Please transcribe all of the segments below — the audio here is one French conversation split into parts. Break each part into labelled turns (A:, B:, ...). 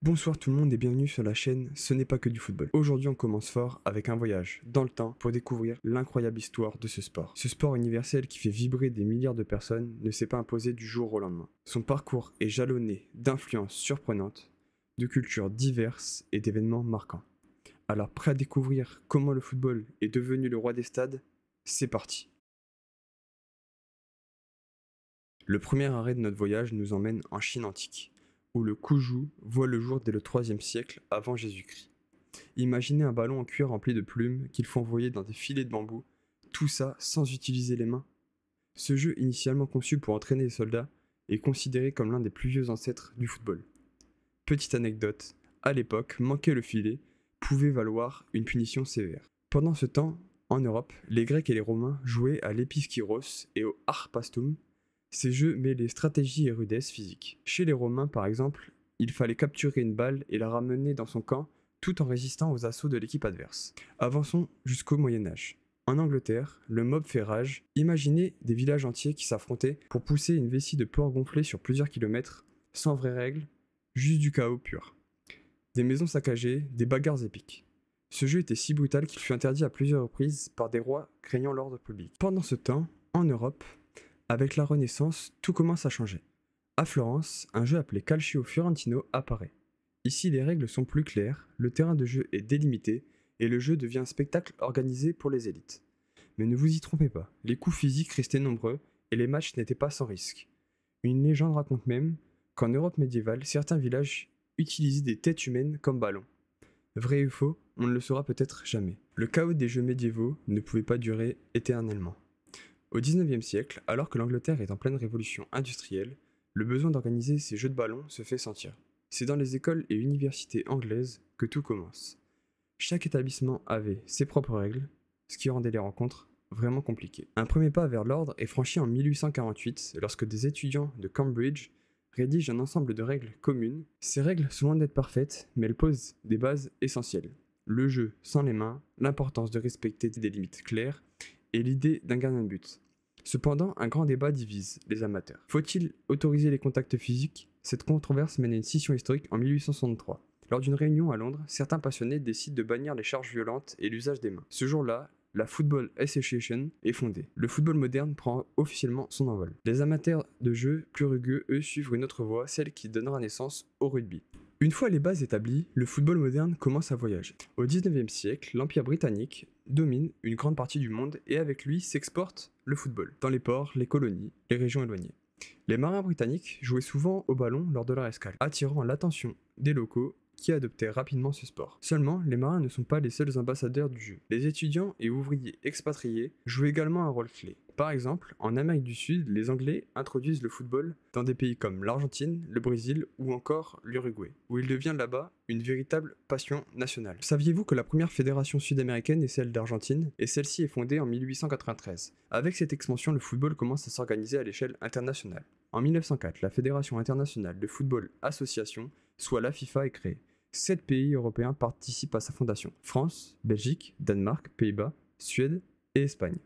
A: Bonsoir tout le monde et bienvenue sur la chaîne Ce n'est pas que du football. Aujourd'hui on commence fort avec un voyage dans le temps pour découvrir l'incroyable histoire de ce sport. Ce sport universel qui fait vibrer des milliards de personnes ne s'est pas imposé du jour au lendemain. Son parcours est jalonné d'influences surprenantes, de cultures diverses et d'événements marquants. Alors prêt à découvrir comment le football est devenu le roi des stades? C'est parti. Le premier arrêt de notre voyage nous emmène en Chine antique, où le Kuzhou voit le jour dès le 3e siècle avant Jésus-Christ. Imaginez un ballon en cuir rempli de plumes qu'il faut envoyer dans des filets de bambou, tout ça sans utiliser les mains. Ce jeu, initialement conçu pour entraîner les soldats, est considéré comme l'un des plus vieux ancêtres du football. Petite anecdote, à l'époque, manquer le filet pouvait valoir une punition sévère. Pendant ce temps, en Europe, les Grecs et les Romains jouaient à l'episkiros et au harpastum. Ces jeux mêlaient stratégie et rudesse physique. Chez les Romains, par exemple, il fallait capturer une balle et la ramener dans son camp tout en résistant aux assauts de l'équipe adverse. Avançons jusqu'au Moyen-Âge. En Angleterre, le mob fait rage. Imaginez des villages entiers qui s'affrontaient pour pousser une vessie de porc gonflée sur plusieurs kilomètres, sans vraies règles, juste du chaos pur. Des maisons saccagées, des bagarres épiques. Ce jeu était si brutal qu'il fut interdit à plusieurs reprises par des rois craignant l'ordre public. Pendant ce temps, en Europe, avec la Renaissance, tout commence à changer. À Florence, un jeu appelé Calcio Fiorentino apparaît. Ici, les règles sont plus claires, le terrain de jeu est délimité et le jeu devient un spectacle organisé pour les élites. Mais ne vous y trompez pas, les coups physiques restaient nombreux et les matchs n'étaient pas sans risque. Une légende raconte même qu'en Europe médiévale, certains villages utilisaient des têtes humaines comme ballons. Vrai ou faux, on ne le saura peut-être jamais. Le chaos des jeux médiévaux ne pouvait pas durer éternellement. Au XIXe siècle, alors que l'Angleterre est en pleine révolution industrielle, le besoin d'organiser ces jeux de ballon se fait sentir. C'est dans les écoles et universités anglaises que tout commence. Chaque établissement avait ses propres règles, ce qui rendait les rencontres vraiment compliquées. Un premier pas vers l'ordre est franchi en 1848 lorsque des étudiants de Cambridge rédigent un ensemble de règles communes. Ces règles sont loin d'être parfaites, mais elles posent des bases essentielles. Le jeu sans les mains, l'importance de respecter des limites claires et l'idée d'un gardien de but. Cependant, un grand débat divise les amateurs. Faut-il autoriser les contacts physiques? Cette controverse mène à une scission historique en 1863. Lors d'une réunion à Londres, certains passionnés décident de bannir les charges violentes et l'usage des mains. Ce jour-là, la Football Association est fondée. Le football moderne prend officiellement son envol. Les amateurs de jeux plus rugueux, eux, suivent une autre voie, celle qui donnera naissance au rugby. Une fois les bases établies, le football moderne commence à voyager. Au XIXe siècle, l'Empire britannique domine une grande partie du monde et avec lui s'exporte le football dans les ports, les colonies, les régions éloignées. Les marins britanniques jouaient souvent au ballon lors de leur escale, attirant l'attention des locaux qui adoptèrent rapidement ce sport. Seulement, les marins ne sont pas les seuls ambassadeurs du jeu. Les étudiants et ouvriers expatriés jouent également un rôle clé. Par exemple, en Amérique du Sud, les Anglais introduisent le football dans des pays comme l'Argentine, le Brésil ou encore l'Uruguay, où il devient là-bas une véritable passion nationale. Saviez-vous que la première fédération sud-américaine est celle d'Argentine, et celle-ci est fondée en 1893. Avec cette expansion, le football commence à s'organiser à l'échelle internationale. En 1904, la Fédération internationale de football association, soit la FIFA, est créée. 7 pays européens participent à sa fondation: France, Belgique, Danemark, Pays-Bas, Suède et Espagne.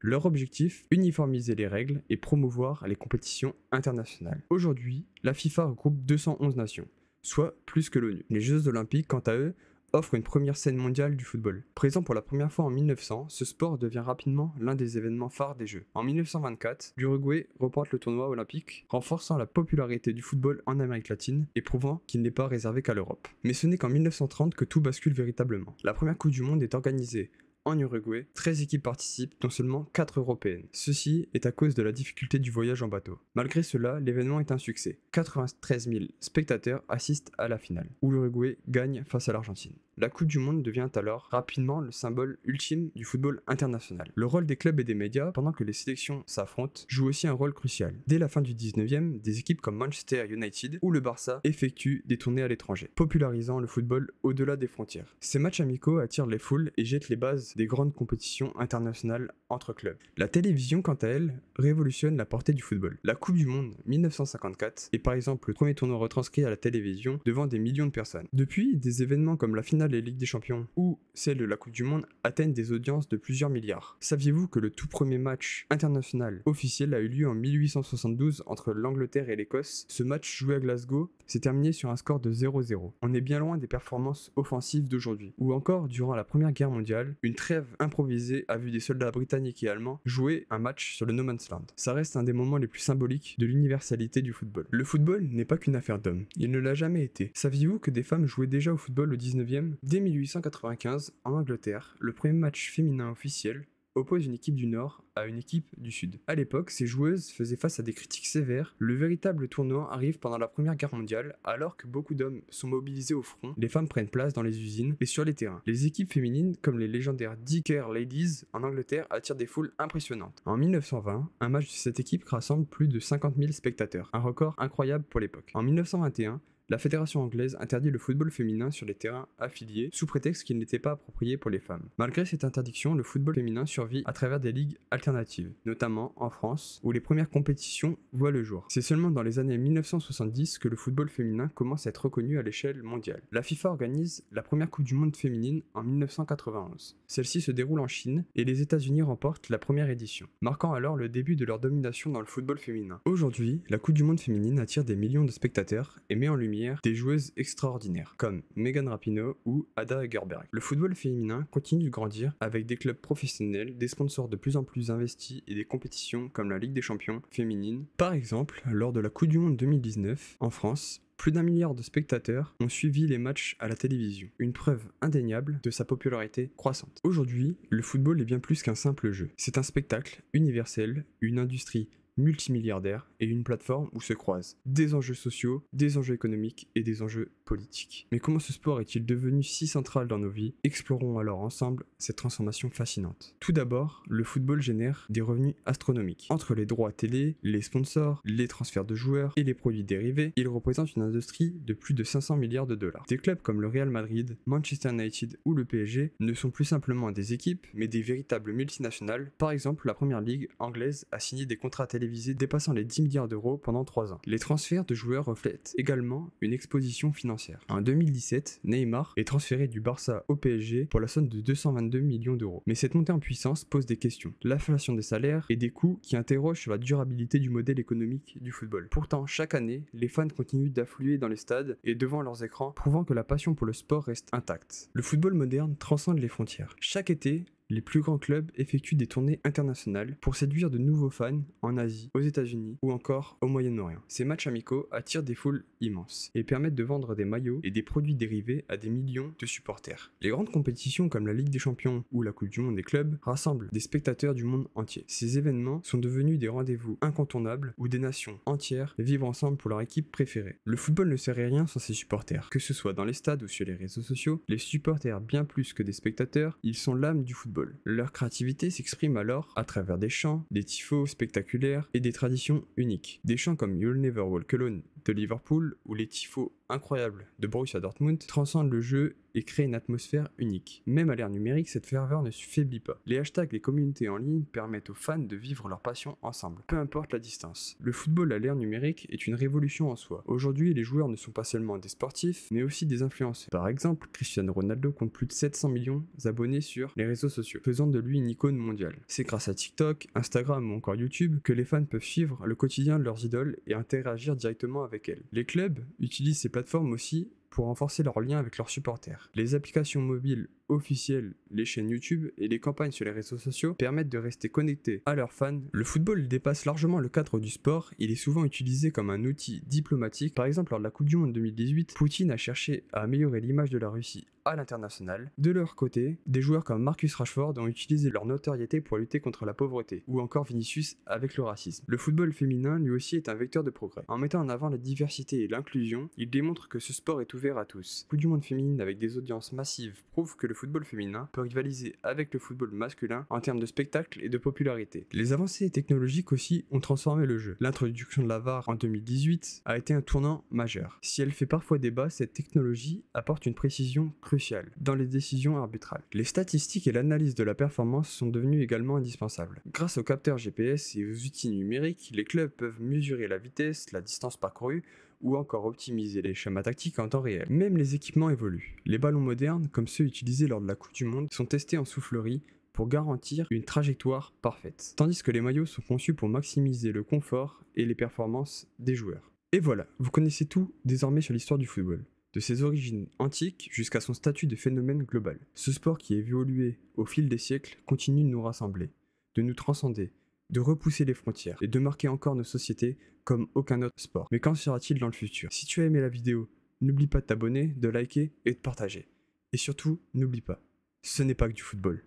A: Leur objectif, uniformiser les règles et promouvoir les compétitions internationales. Aujourd'hui, la FIFA regroupe 211 nations, soit plus que l'ONU. Les Jeux olympiques, quant à eux, offrent une première scène mondiale du football. Présent pour la première fois en 1900, ce sport devient rapidement l'un des événements phares des Jeux. En 1924, l'Uruguay remporte le tournoi olympique, renforçant la popularité du football en Amérique latine et prouvant qu'il n'est pas réservé qu'à l'Europe. Mais ce n'est qu'en 1930 que tout bascule véritablement. La première Coupe du Monde est organisée en Uruguay, 13 équipes participent, dont seulement 4 européennes. Ceci est à cause de la difficulté du voyage en bateau. Malgré cela, l'événement est un succès. 93 000 spectateurs assistent à la finale, où l'Uruguay gagne face à l'Argentine. La Coupe du Monde devient alors rapidement le symbole ultime du football international. Le rôle des clubs et des médias, pendant que les sélections s'affrontent, joue aussi un rôle crucial. Dès la fin du 19e, des équipes comme Manchester United ou le Barça effectuent des tournées à l'étranger, popularisant le football au-delà des frontières. Ces matchs amicaux attirent les foules et jettent les bases des grandes compétitions internationales entre clubs. La télévision, quant à elle, révolutionne la portée du football. La Coupe du Monde 1954 est par exemple le premier tournoi retranscrit à la télévision devant des millions de personnes. Depuis, des événements comme la finale des Ligues des Champions ou celle de la Coupe du Monde atteignent des audiences de plusieurs milliards. Saviez-vous que le tout premier match international officiel a eu lieu en 1872 entre l'Angleterre et l'Écosse? Ce match joué à Glasgow s'est terminé sur un score de 0-0. On est bien loin des performances offensives d'aujourd'hui. Ou encore, durant la Première Guerre mondiale, une trêve improvisée a vu des soldats britanniques et allemands jouer un match sur le No Man's Land. Ça reste un des moments les plus symboliques de l'universalité du football. Le football n'est pas qu'une affaire d'hommes, il ne l'a jamais été. Saviez-vous que des femmes jouaient déjà au football au 19e? Dès 1895, en Angleterre, le premier match féminin officiel oppose une équipe du Nord à une équipe du Sud. À l'époque, ces joueuses faisaient face à des critiques sévères. Le véritable tournant arrive pendant la Première Guerre mondiale, alors que beaucoup d'hommes sont mobilisés au front, les femmes prennent place dans les usines et sur les terrains. Les équipes féminines, comme les légendaires Dicker Ladies en Angleterre, attirent des foules impressionnantes. En 1920, un match de cette équipe rassemble plus de 50 000 spectateurs, un record incroyable pour l'époque. En 1921, la fédération anglaise interdit le football féminin sur les terrains affiliés sous prétexte qu'il n'était pas approprié pour les femmes. Malgré cette interdiction, le football féminin survit à travers des ligues alternatives, notamment en France, où les premières compétitions voient le jour. C'est seulement dans les années 1970 que le football féminin commence à être reconnu à l'échelle mondiale. La FIFA organise la première Coupe du Monde féminine en 1991. Celle-ci se déroule en Chine et les États-Unis remportent la première édition, marquant alors le début de leur domination dans le football féminin. Aujourd'hui, la Coupe du Monde féminine attire des millions de spectateurs et met en lumière des joueuses extraordinaires comme Megan Rapinoe ou Ada Hegerberg. Le football féminin continue de grandir avec des clubs professionnels, des sponsors de plus en plus investis et des compétitions comme la Ligue des champions féminine. Par exemple, lors de la Coupe du Monde 2019 en France, plus d'1 milliard de spectateurs ont suivi les matchs à la télévision, une preuve indéniable de sa popularité croissante. Aujourd'hui, le football est bien plus qu'un simple jeu. C'est un spectacle universel, une industrie multimilliardaire et une plateforme où se croisent des enjeux sociaux, des enjeux économiques et des enjeux politiques. Mais comment ce sport est-il devenu si central dans nos vies? Explorons alors ensemble cette transformation fascinante. Tout d'abord, le football génère des revenus astronomiques. Entre les droits télé, les sponsors, les transferts de joueurs et les produits dérivés, il représente une industrie de plus de 500 milliards de dollars. Des clubs comme le Real Madrid, Manchester United ou le PSG ne sont plus simplement des équipes, mais des véritables multinationales. Par exemple, la première ligue anglaise a signé des contrats télévisés dépassant les 10 milliards d'euros pendant 3 ans. Les transferts de joueurs reflètent également une exposition financière. En 2017, Neymar est transféré du Barça au PSG pour la somme de 222 millions d'euros. Mais cette montée en puissance pose des questions. L'inflation des salaires et des coûts qui interrogent sur la durabilité du modèle économique du football. Pourtant, chaque année, les fans continuent d'affluer dans les stades et devant leurs écrans, prouvant que la passion pour le sport reste intacte. Le football moderne transcende les frontières. Chaque été, les plus grands clubs effectuent des tournées internationales pour séduire de nouveaux fans en Asie, aux États-Unis ou encore au Moyen-Orient. Ces matchs amicaux attirent des foules immenses et permettent de vendre des maillots et des produits dérivés à des millions de supporters. Les grandes compétitions comme la Ligue des champions ou la Coupe du Monde des clubs rassemblent des spectateurs du monde entier. Ces événements sont devenus des rendez-vous incontournables où des nations entières vivent ensemble pour leur équipe préférée. Le football ne serait rien sans ses supporters. Que ce soit dans les stades ou sur les réseaux sociaux, les supporters, bien plus que des spectateurs, ils sont l'âme du football. Leur créativité s'exprime alors à travers des chants, des tifos spectaculaires et des traditions uniques. Des chants comme You'll Never Walk Alone de Liverpool ou les tifos incroyables de Borussia Dortmund transcendent le jeu et créent une atmosphère unique. Même à l'ère numérique, cette ferveur ne se faiblit pas. Les hashtags, les communautés en ligne permettent aux fans de vivre leur passion ensemble, peu importe la distance. Le football à l'ère numérique est une révolution en soi. Aujourd'hui, les joueurs ne sont pas seulement des sportifs, mais aussi des influenceurs. Par exemple, Cristiano Ronaldo compte plus de 700 millions d'abonnés sur les réseaux sociaux, faisant de lui une icône mondiale. C'est grâce à TikTok, Instagram ou encore YouTube que les fans peuvent suivre le quotidien de leurs idoles et interagir directement avec elles. Les clubs utilisent ces plateformes aussi pour renforcer leurs liens avec leurs supporters. Les applications mobiles officielles, les chaînes YouTube et les campagnes sur les réseaux sociaux permettent de rester connectés à leurs fans. Le football dépasse largement le cadre du sport, il est souvent utilisé comme un outil diplomatique. Par exemple, lors de la Coupe du Monde 2018, Poutine a cherché à améliorer l'image de la Russie à l'international. De leur côté, des joueurs comme Marcus Rashford ont utilisé leur notoriété pour lutter contre la pauvreté, ou encore Vinicius avec le racisme. Le football féminin lui aussi est un vecteur de progrès. En mettant en avant la diversité et l'inclusion, il démontre que ce sport est ouvert à tous. Coupe du Monde féminine avec des audiences massives prouve que le football féminin peut rivaliser avec le football masculin en termes de spectacle et de popularité. Les avancées technologiques aussi ont transformé le jeu. L'introduction de la VAR en 2018 a été un tournant majeur. Si elle fait parfois débat, cette technologie apporte une précision cruciale dans les décisions arbitrales. Les statistiques et l'analyse de la performance sont devenues également indispensables. Grâce aux capteurs GPS et aux outils numériques, les clubs peuvent mesurer la vitesse, la distance parcourue ou encore optimiser les schémas tactiques en temps réel. Même les équipements évoluent. Les ballons modernes, comme ceux utilisés lors de la Coupe du Monde, sont testés en soufflerie pour garantir une trajectoire parfaite, tandis que les maillots sont conçus pour maximiser le confort et les performances des joueurs. Et voilà, vous connaissez tout désormais sur l'histoire du football, de ses origines antiques jusqu'à son statut de phénomène global. Ce sport qui a évolué au fil des siècles continue de nous rassembler, de nous transcender, de repousser les frontières et de marquer encore nos sociétés comme aucun autre sport. Mais qu'en sera-t-il dans le futur? Si tu as aimé la vidéo, n'oublie pas de t'abonner, de liker et de partager. Et surtout, n'oublie pas, ce n'est pas que du football.